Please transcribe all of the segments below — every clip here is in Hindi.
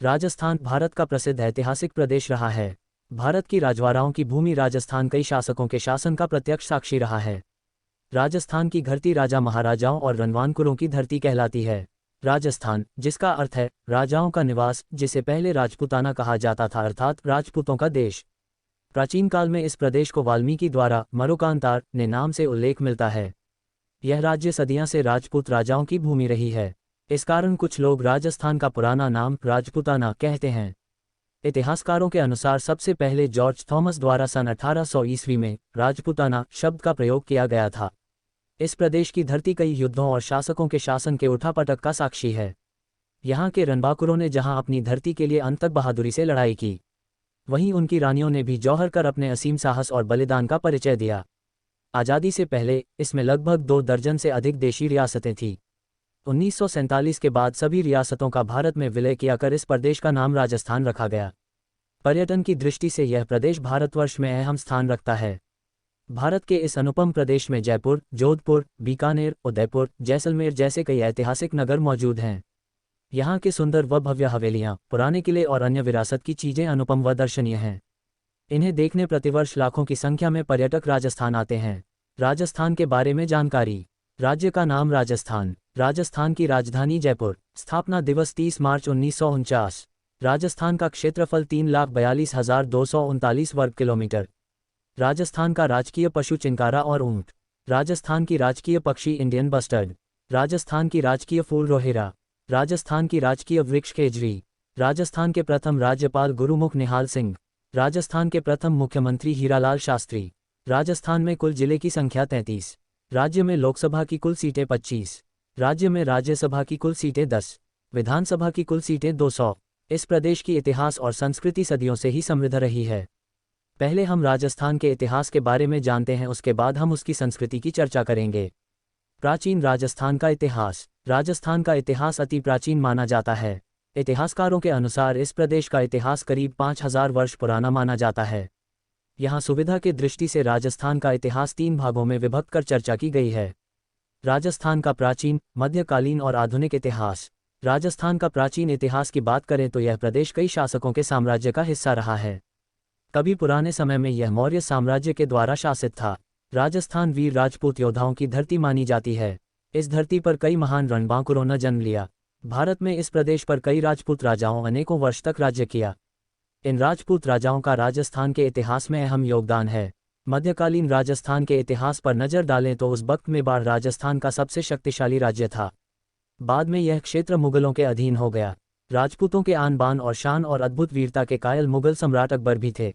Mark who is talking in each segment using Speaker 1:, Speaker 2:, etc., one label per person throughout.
Speaker 1: राजस्थान भारत का प्रसिद्ध ऐतिहासिक प्रदेश रहा है। भारत की राजवाड़ाओं की भूमि राजस्थान कई शासकों के शासन का प्रत्यक्ष साक्षी रहा है। राजस्थान की धरती राजा महाराजाओं और रणवानकुरों की धरती कहलाती है। राजस्थान, जिसका अर्थ है राजाओं का निवास, जिसे पहले राजपूताना कहा जाता था अर्थात राजपूतों का देश। प्राचीन काल में इस प्रदेश को वाल्मीकि द्वारा मरुकांतार ने नाम से उल्लेख मिलता है। यह राज्य सदियां से राजपूत राजाओं की भूमि रही है। इस कारण कुछ लोग राजस्थान का पुराना नाम राजपूताना कहते हैं। इतिहासकारों के अनुसार सबसे पहले जॉर्ज थॉमस द्वारा सन 1800 ईस्वी में राजपूताना शब्द का प्रयोग किया गया था। इस प्रदेश की धरती कई युद्धों और शासकों के शासन के उठापटक का साक्षी है। यहाँ के रणबांकुरों ने जहाँ अपनी धरती के लिए अंत तक बहादुरी से लड़ाई की, वहीं उनकी रानियों ने भी जौहर कर अपने असीम साहस और बलिदान का परिचय दिया। आज़ादी से पहले इसमें लगभग 2 दर्जन से अधिक देशी रियासतें थीं। 1947 के बाद सभी रियासतों का भारत में विलय किया कर इस प्रदेश का नाम राजस्थान रखा गया। पर्यटन की दृष्टि से यह प्रदेश भारतवर्ष में अहम स्थान रखता है। भारत के इस अनुपम प्रदेश में जयपुर, जोधपुर, बीकानेर, उदयपुर, जैसलमेर जैसे कई ऐतिहासिक नगर मौजूद हैं। यहाँ के सुंदर व भव्य हवेलियाँ, पुराने किले और अन्य विरासत की चीज़ें अनुपम व दर्शनीय हैं। इन्हें देखने प्रतिवर्ष लाखों की संख्या में पर्यटक राजस्थान आते हैं। राजस्थान के बारे में जानकारी। राज्य का नाम राजस्थान। राजस्थान की राजधानी जयपुर। स्थापना दिवस 30 मार्च 1949। राजस्थान का क्षेत्रफल 3,42,239 वर्ग किलोमीटर। राजस्थान का राजकीय पशु चिंकारा और ऊंट। राजस्थान की राजकीय पक्षी इंडियन बस्टर्ड। राजस्थान की राजकीय फूल रोहेरा। राजस्थान की राजकीय वृक्ष खेजरी। राजस्थान के प्रथम राज्यपाल गुरुमुख निहाल सिंह। राजस्थान के प्रथम मुख्यमंत्री हीरालाल शास्त्री। राजस्थान में कुल जिले की संख्या 33। राज्य में लोकसभा की कुल सीटें 25। राज्य में राज्यसभा की कुल सीटें 10। विधानसभा की कुल सीटें 200। इस प्रदेश की इतिहास और संस्कृति सदियों से ही समृद्ध रही है। पहले हम राजस्थान के इतिहास के बारे में जानते हैं, उसके बाद हम उसकी संस्कृति की चर्चा करेंगे। प्राचीन राजस्थान का इतिहास। राजस्थान का इतिहास अति प्राचीन माना जाता है। इतिहासकारों के अनुसार इस प्रदेश का इतिहास करीब 5000 वर्ष पुराना माना जाता है। यहाँ सुविधा के दृष्टि से राजस्थान का इतिहास 3 भागों में विभक्त कर चर्चा की गई है। राजस्थान का प्राचीन, मध्यकालीन और आधुनिक इतिहास। राजस्थान का प्राचीन इतिहास की बात करें तो यह प्रदेश कई शासकों के साम्राज्य का हिस्सा रहा है। कभी पुराने समय में यह मौर्य साम्राज्य के द्वारा शासित था। राजस्थान वीर राजपूत योद्धाओं की धरती मानी जाती है। इस धरती पर कई महान रणबांकुरों ने जन्म लिया। भारत में इस प्रदेश पर कई राजपूत राजाओं अनेकों वर्ष तक राज्य किया। इन राजपूत राजाओं का राजस्थान के इतिहास में अहम योगदान है। मध्यकालीन राजस्थान के इतिहास पर नजर डालें तो उस वक्त में बाढ़ राजस्थान का सबसे शक्तिशाली राज्य था। बाद में यह क्षेत्र मुगलों के अधीन हो गया। राजपूतों के आन बान और शान और अद्भुत वीरता के कायल मुगल सम्राट अकबर भी थे।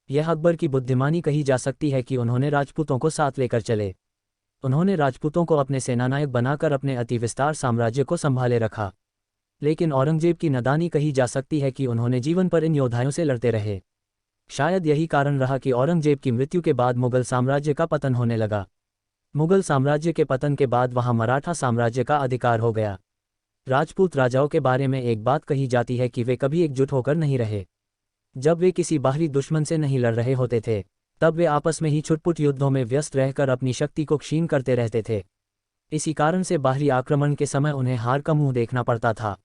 Speaker 1: यह अकबर की बुद्धिमानी कही जा सकती है कि उन्होंने राजपूतों को साथ लेकर चले। उन्होंने राजपूतों को अपने सेनानायक बनाकर अपने अति विस्तार साम्राज्य को संभाले रखा। लेकिन औरंगजेब की नादानी कही जा सकती है कि उन्होंने जीवन पर इन योद्धाओं से लड़ते रहे। शायद यही कारण रहा कि औरंगजेब की मृत्यु के बाद मुगल साम्राज्य का पतन होने लगा। मुगल साम्राज्य के पतन के बाद वहां मराठा साम्राज्य का अधिकार हो गया। राजपूत राजाओं के बारे में एक बात कही जाती है कि वे कभी एकजुट होकर नहीं रहे। जब वे किसी बाहरी दुश्मन से नहीं लड़ रहे होते थे, तब वे आपस में ही छुटपुट युद्धों में व्यस्त रहकर अपनी शक्ति को क्षीण करते रहते थे। इसी कारण से बाहरी आक्रमण के समय उन्हें हार का मुंह देखना पड़ता था।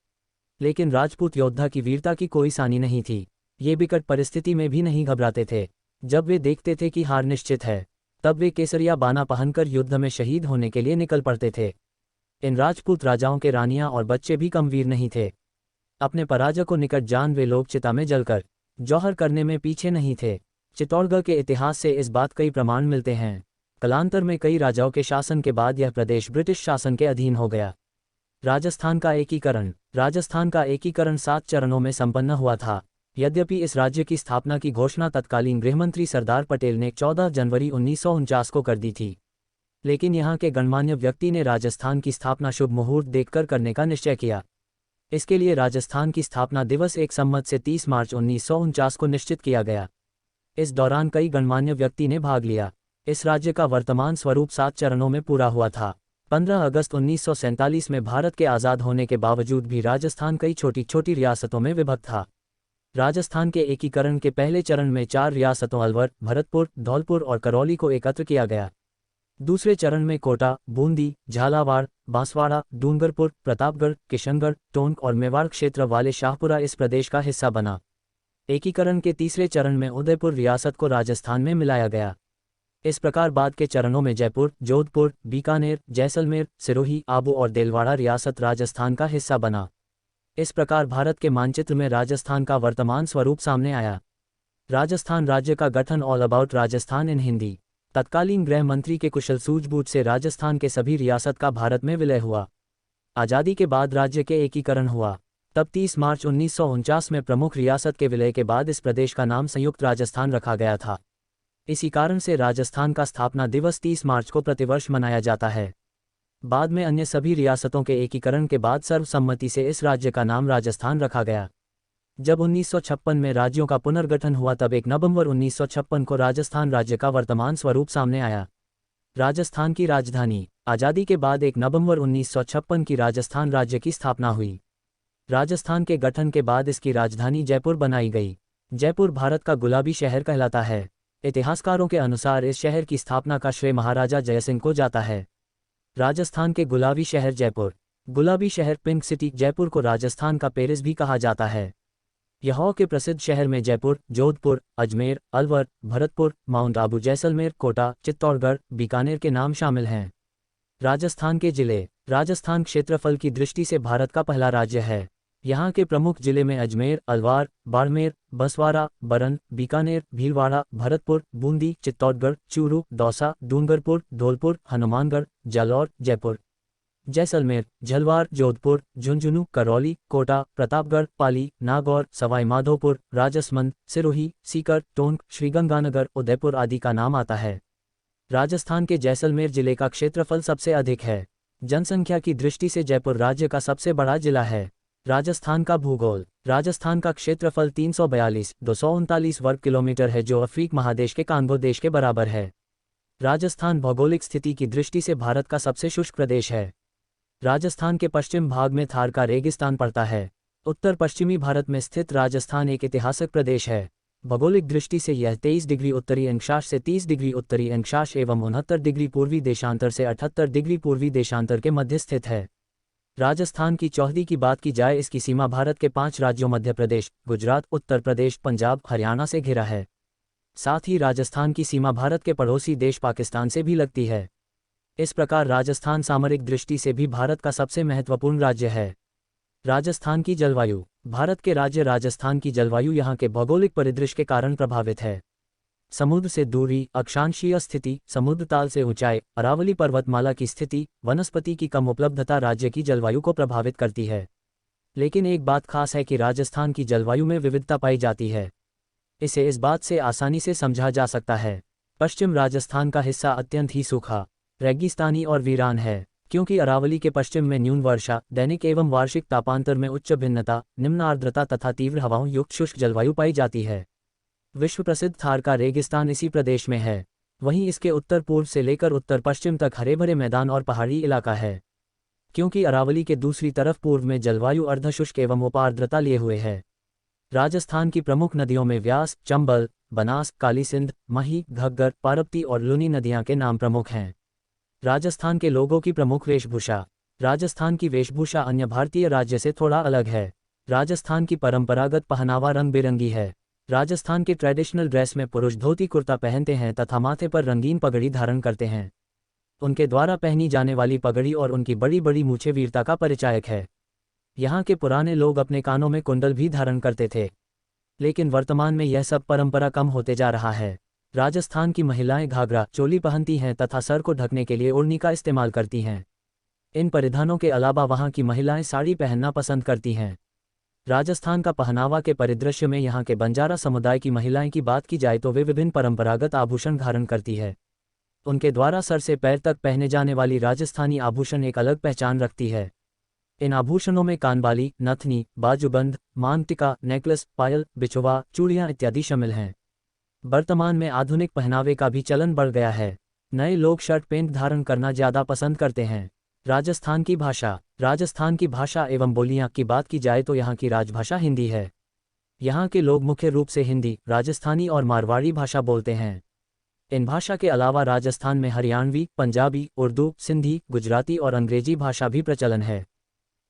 Speaker 1: लेकिन राजपूत योद्धा की वीरता की कोई सानी नहीं थी। ये विकट परिस्थिति में भी नहीं घबराते थे। जब वे देखते थे कि हार निश्चित है, तब वे केसरिया बाना पहनकर युद्ध में शहीद होने के लिए निकल पड़ते थे। इन राजपूत राजाओं के रानियां और बच्चे भी कम वीर नहीं थे। अपने पराजय को निकट जान वे लोग चिता में जलकर जौहर करने में पीछे नहीं थे। चित्तौड़गढ़ के इतिहास से इस बात कई प्रमाण मिलते हैं। कालांतर में कई राजाओं के शासन के बाद यह प्रदेश ब्रिटिश शासन के अधीन हो गया। राजस्थान का एकीकरण। राजस्थान का एकीकरण 7 चरणों में संपन्न हुआ था। यद्यपि इस राज्य की स्थापना की घोषणा तत्कालीन गृहमंत्री सरदार पटेल ने 14 जनवरी 1949 को कर दी थी, लेकिन यहाँ के गणमान्य व्यक्ति ने राजस्थान की स्थापना शुभ मुहूर्त देखकर करने का निश्चय किया। इसके लिए राजस्थान की स्थापना दिवस 1 संवत से 30 मार्च 1949 को निश्चित किया गया। इस दौरान कई गणमान्य व्यक्ति ने भाग लिया। इस राज्य का वर्तमान स्वरूप 7 चरणों में पूरा हुआ था। 15 अगस्त 1947 में भारत के आज़ाद होने के बावजूद भी राजस्थान कई छोटी छोटी रियासतों में विभक्त था। राजस्थान के एकीकरण के पहले चरण में 4 रियासतों अलवर, भरतपुर, धौलपुर और करौली को एकत्र किया गया। दूसरे चरण में कोटा, बूंदी, झालावाड़, बांसवाड़ा, डूंगरपुर, प्रतापगढ़, किशनगढ़, टोंक और मेवाड़ क्षेत्र वाले शाहपुरा इस प्रदेश का हिस्सा बना। एकीकरण के तीसरे चरण में उदयपुर रियासत को राजस्थान में मिलाया गया। इस प्रकार बाद के चरणों में जयपुर, जोधपुर, बीकानेर, जैसलमेर, सिरोही, आबू और देलवाड़ा रियासत राजस्थान का हिस्सा बना। इस प्रकार भारत के मानचित्र में राजस्थान का वर्तमान स्वरूप सामने आया। राजस्थान राज्य का गठन ऑल अबाउट राजस्थान इन हिंदी। तत्कालीन गृह मंत्री के कुशल सूझबूझ से राजस्थान के सभी रियासत का भारत में विलय हुआ। आज़ादी के बाद राज्य के एकीकरण हुआ। तब 30 मार्च 1949 में प्रमुख रियासत के विलय के बाद इस प्रदेश का नाम संयुक्त राजस्थान रखा गया था। इसी कारण से राजस्थान का स्थापना दिवस 30 मार्च को प्रतिवर्ष मनाया जाता है। बाद में अन्य सभी रियासतों के एकीकरण के बाद सर्वसम्मति से इस राज्य का नाम राजस्थान रखा गया। जब 1956 में राज्यों का पुनर्गठन हुआ तब 1 नवंबर 1956 को राजस्थान राज्य का वर्तमान स्वरूप सामने आया। राजस्थान की राजधानी। आज़ादी के बाद 1 नवंबर 1956 की राजस्थान राज्य की स्थापना हुई। राजस्थान के गठन के बाद इसकी राजधानी जयपुर बनाई गई। जयपुर भारत का गुलाबी शहर कहलाता है। इतिहासकारों के अनुसार इस शहर की स्थापना का श्रेय महाराजा जयसिंह को जाता है। राजस्थान के गुलाबी शहर जयपुर। गुलाबी शहर पिंक सिटी जयपुर को राजस्थान का पेरिस भी कहा जाता है। यहाँ के प्रसिद्ध शहर में जयपुर, जोधपुर, अजमेर, अलवर, भरतपुर, माउंट आबू, जैसलमेर, कोटा, चित्तौड़गढ़, बीकानेर के नाम शामिल हैं। राजस्थान के जिले। राजस्थान क्षेत्रफल की दृष्टि से भारत का पहला राज्य है। यहाँ के प्रमुख जिले में अजमेर, अलवार, बाड़मेर, बंसवाड़ा, बरन, बीकानेर, भीलवाड़ा, भरतपुर, बूंदी, चित्तौड़गढ़, चूरू, दौसा, डूंगरपुर, धौलपुर, हनुमानगढ़, जालौर, जयपुर, जैसलमेर, झलवार, जोधपुर, झुंझुनू, करौली, कोटा, प्रतापगढ़, पाली, नागौर, सवाई माधोपुर, राजसमंद, सिरोही, सीकर, टोंक, श्रीगंगानगर, उदयपुर आदि का नाम आता है। राजस्थान के जैसलमेर जिले का क्षेत्रफल सबसे अधिक है। जनसंख्या की दृष्टि से जयपुर राज्य का सबसे बड़ा जिला है। राजस्थान का भूगोल। राजस्थान का क्षेत्रफल 342,239 वर्ग किलोमीटर है जो अफ्रीका महादेश के कांगो देश के बराबर है। राजस्थान भौगोलिक स्थिति की दृष्टि से भारत का सबसे शुष्क प्रदेश है। राजस्थान के पश्चिम भाग में थार का रेगिस्तान पड़ता है। उत्तर पश्चिमी भारत में स्थित राजस्थान एक ऐतिहासिक प्रदेश है। भौगोलिक दृष्टि से यह 23 डिग्री उत्तरी अक्षांश से 30 डिग्री उत्तरी अक्षांश एवं 69 डिग्री पूर्वी देशांतर से 78 डिग्री पूर्वी देशांतर के मध्य स्थित है। राजस्थान की चौहदी की बात की जाए, इसकी सीमा भारत के 5 राज्यों मध्य प्रदेश, गुजरात, उत्तर प्रदेश, पंजाब, हरियाणा से घिरा है। साथ ही राजस्थान की सीमा भारत के पड़ोसी देश पाकिस्तान से भी लगती है। इस प्रकार राजस्थान सामरिक दृष्टि से भी भारत का सबसे महत्वपूर्ण राज्य है। राजस्थान की जलवायु। भारत के राज्य राजस्थान की जलवायु यहाँ के भौगोलिक परिदृश्य के कारण प्रभावित है। समुद्र से दूरी, अक्षांशीय स्थिति, समुद्र ताल से ऊंचाई, अरावली पर्वतमाला की स्थिति, वनस्पति की कम उपलब्धता राज्य की जलवायु को प्रभावित करती है। लेकिन एक बात खास है कि राजस्थान की जलवायु में विविधता पाई जाती है। इसे इस बात से आसानी से समझा जा सकता है। पश्चिम राजस्थान का हिस्सा अत्यंत ही सूखा, रेगिस्तानी और वीरान है, क्योंकि अरावली के पश्चिम में न्यून वर्षा, दैनिक एवं वार्षिक तापांतर में उच्च भिन्नता, निम्न आर्द्रता तथा तीव्र हवाओं युक्त शुष्क जलवायु पाई जाती है। विश्व प्रसिद्ध थार का रेगिस्तान इसी प्रदेश में है। वहीं इसके उत्तर पूर्व से लेकर उत्तर पश्चिम तक हरे भरे मैदान और पहाड़ी इलाका है। क्योंकि अरावली के दूसरी तरफ पूर्व में जलवायु अर्धशुष्क एवं उपार्द्रता लिए हुए है। राजस्थान की प्रमुख नदियों में व्यास, चंबल, बनास, काली सिंध, मही, घग्गर, पारपती और लूनी नदियां के नाम प्रमुख हैं। राजस्थान के लोगों की प्रमुख वेशभूषा। राजस्थान की वेशभूषा अन्य भारतीय राज्य से थोड़ा अलग है। राजस्थान की परंपरागत पहनावा रंग बिरंगी है। राजस्थान के ट्रेडिशनल ड्रेस में पुरुष धोती कुर्ता पहनते हैं तथा माथे पर रंगीन पगड़ी धारण करते हैं। उनके द्वारा पहनी जाने वाली पगड़ी और उनकी बड़ी बड़ी मूछें वीरता का परिचायक है। यहाँ के पुराने लोग अपने कानों में कुंडल भी धारण करते थे, लेकिन वर्तमान में यह सब परंपरा कम होते जा रहा है। राजस्थान की महिलाएं घाघरा, चोली पहनती हैं तथा सर को ढकने के लिए ओढ़नी का इस्तेमाल करती हैं। इन परिधानों के अलावा वहाँ की महिलाएं साड़ी पहनना पसंद करती हैं। राजस्थान का पहनावा के परिदृश्य में यहाँ के बंजारा समुदाय की महिलाएं की बात की जाए तो वे विभिन्न परंपरागत आभूषण धारण करती है। उनके द्वारा सर से पैर तक पहने जाने वाली राजस्थानी आभूषण एक अलग पहचान रखती है। इन आभूषणों में कानबाली, नथनी, बाजूबंद, मांगटिका, नेकलेस, पायल, बिछुआ, चूड़ियां इत्यादि शामिल हैं। वर्तमान में आधुनिक पहनावे का भी चलन बढ़ गया है। नए लोग शर्ट पैंट धारण करना ज़्यादा पसंद करते हैं। राजस्थान की भाषा। राजस्थान की भाषा एवं बोलियां की बात की जाए तो यहाँ की राजभाषा हिंदी है। यहाँ के लोग मुख्य रूप से हिंदी, राजस्थानी और मारवाड़ी भाषा बोलते हैं। इन भाषा के अलावा राजस्थान में हरियाणवी, पंजाबी, उर्दू, सिंधी, गुजराती और अंग्रेजी भाषा भी प्रचलन है।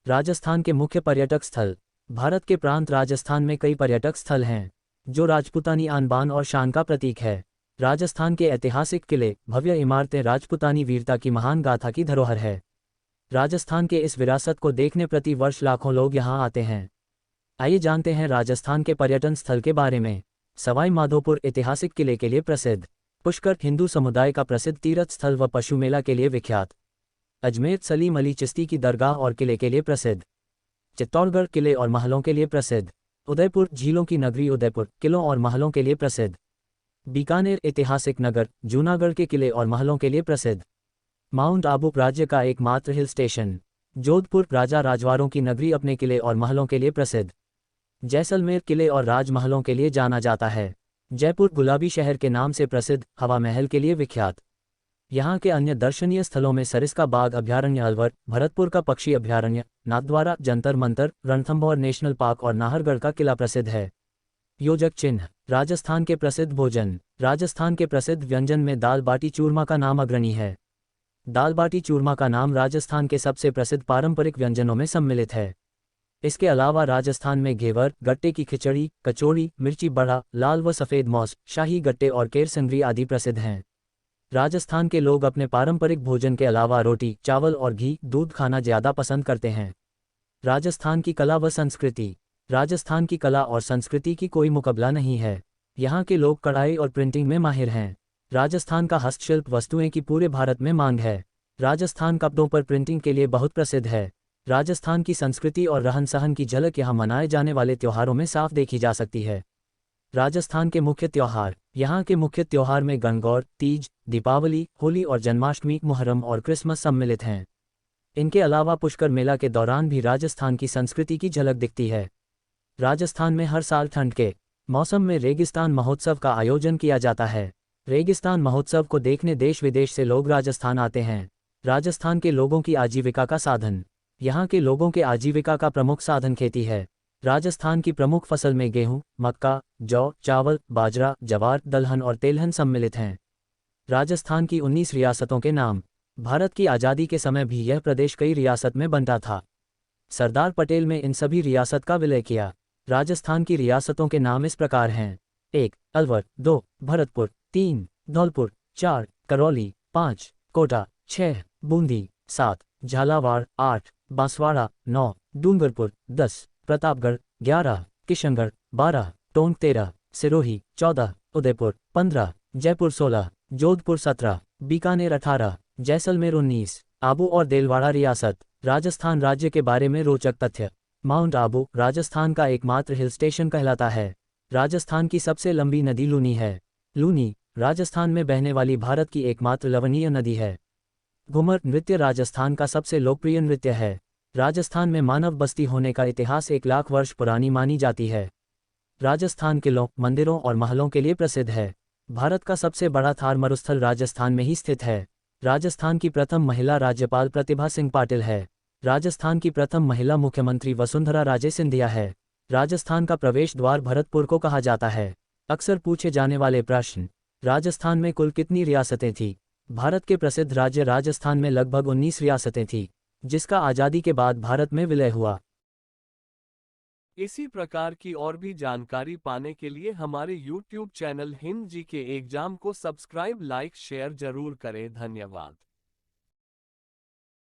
Speaker 1: राजस्थान के मुख्य पर्यटक स्थल। भारत के प्रांत राजस्थान में कई पर्यटक स्थल हैं, जो राजपूतानी आन-बान और शान का प्रतीक है। राजस्थान के ऐतिहासिक किले, भव्य इमारतें राजपूतानी वीरता की महान गाथा की धरोहर है। राजस्थान के इस विरासत को देखने प्रति वर्ष लाखों लोग यहाँ आते हैं। आइए जानते हैं राजस्थान के पर्यटन स्थल के बारे में। सवाई माधोपुर ऐतिहासिक किले के लिए प्रसिद्ध। पुष्कर हिंदू समुदाय का प्रसिद्ध तीर्थ स्थल व पशु मेला के लिए विख्यात। अजमेर सलीम अली चिश्ती की दरगाह और किले के लिए प्रसिद्ध। चित्तौड़गढ़ किले और महलों के लिए प्रसिद्ध। उदयपुर झीलों की नगरी उदयपुर किलों और महलों के लिए प्रसिद्ध। बीकानेर ऐतिहासिक नगर, जूनागढ़ के किले और महलों के लिए प्रसिद्ध। माउंट आबू राज्य का एकमात्र हिल स्टेशन। जोधपुर राजा राजवाड़ों की नगरी अपने किले और महलों के लिए प्रसिद्ध। जैसलमेर किले और राजमहलों के लिए जाना जाता है। जयपुर गुलाबी शहर के नाम से प्रसिद्ध, हवा महल के लिए विख्यात। यहाँ के अन्य दर्शनीय स्थलों में सरिस्का बाग अभयारण्य अलवर, भरतपुर का पक्षी अभयारण्य, नाथद्वारा, जंतर मंतर, रणथंभौर नेशनल पार्क और नाहरगढ़ का किला प्रसिद्ध है। योजक चिन्ह। राजस्थान के प्रसिद्ध भोजन। राजस्थान के प्रसिद्ध व्यंजन में दाल बाटी चूरमा का नाम अग्रणी है। दाल बाटी चूरमा का नाम राजस्थान के सबसे प्रसिद्ध पारंपरिक व्यंजनों में सम्मिलित है। इसके अलावा राजस्थान में घेवर, गट्टे की खिचड़ी, कचौड़ी, मिर्ची बड़ा, लाल व सफ़ेद मौस, शाही गट्टे और केर संगरी आदि प्रसिद्ध हैं। राजस्थान के लोग अपने पारंपरिक भोजन के अलावा रोटी, चावल और घी, दूध खाना ज़्यादा पसंद करते हैं। राजस्थान की कला व संस्कृति। राजस्थान की कला और संस्कृति की कोई मुकाबला नहीं है। यहाँ के लोग कढ़ाई और प्रिंटिंग में माहिर हैं। राजस्थान का हस्तशिल्प वस्तुएं की पूरे भारत में मांग है। राजस्थान कपड़ों पर प्रिंटिंग के लिए बहुत प्रसिद्ध है। राजस्थान की संस्कृति और रहन सहन की झलक यहाँ मनाए जाने वाले त्योहारों में साफ देखी जा सकती है। राजस्थान के मुख्य त्योहार। यहाँ के मुख्य त्योहार में गणगौर, तीज, दीपावली, होली और जन्माष्टमी, मुहर्रम और क्रिसमस सम्मिलित हैं। इनके अलावा पुष्कर मेला के दौरान भी राजस्थान की संस्कृति की झलक दिखती है। राजस्थान में हर साल ठंड के मौसम में रेगिस्तान महोत्सव का आयोजन किया जाता है। रेगिस्तान महोत्सव को देखने देश विदेश से लोग राजस्थान आते हैं। राजस्थान के लोगों की आजीविका का साधन। यहाँ के लोगों के आजीविका का प्रमुख साधन खेती है। राजस्थान की प्रमुख फसल में गेहूं, मक्का, जौ, चावल, बाजरा, जवार, दलहन और तेलहन सम्मिलित हैं। राजस्थान की 19 रियासतों के नाम। भारत की आज़ादी के समय भी यह प्रदेश कई रियासत में बंटा था। सरदार पटेल में इन सभी रियासत का विलय किया। राजस्थान की रियासतों के नाम इस प्रकार हैं। 1. अलवर, 2. भरतपुर, 3. धौलपुर, 4. करौली, 5. कोटा, 6. बूंदी, 7. झालावाड़, 8. बांसवाड़ा, 9. डूंगरपुर, 10. प्रतापगढ़, 11. किशनगढ़, 12. टोंक, 13. सिरोही, 14. उदयपुर, 15. जयपुर, 16. जोधपुर, 17. बीकानेर, 18. जैसलमेर, 19. आबू और देलवाड़ा रियासत। राजस्थान राज्य के बारे में रोचक तथ्य। माउंट आबू राजस्थान का एकमात्र हिल स्टेशन कहलाता है। राजस्थान की सबसे लंबी नदी लूनी है। लूनी राजस्थान में बहने वाली भारत की एकमात्र लवणीय नदी है। घूमर नृत्य राजस्थान का सबसे लोकप्रिय नृत्य है। राजस्थान में मानव बस्ती होने का इतिहास 1 लाख वर्ष पुरानी मानी जाती है। राजस्थान किलों, मंदिरों और महलों के लिए प्रसिद्ध है। भारत का सबसे बड़ा थार मरुस्थल राजस्थान में ही स्थित है। राजस्थान की प्रथम महिला राज्यपाल प्रतिभा सिंह पाटिल है। राजस्थान की प्रथम महिला मुख्यमंत्री वसुंधरा राजे सिंधिया है। राजस्थान का प्रवेश द्वार भरतपुर को कहा जाता है। अक्सर पूछे जाने वाले प्रश्न। राजस्थान में कुल कितनी रियासतें थीं? भारत के प्रसिद्ध राज्य राजस्थान में लगभग 19 रियासतें थीं, जिसका आज़ादी के बाद भारत में विलय हुआ।
Speaker 2: इसी प्रकार की और भी जानकारी पाने के लिए हमारे YouTube चैनल हिंद जी के एग्जाम को सब्सक्राइब, लाइक, शेयर जरूर करें। धन्यवाद।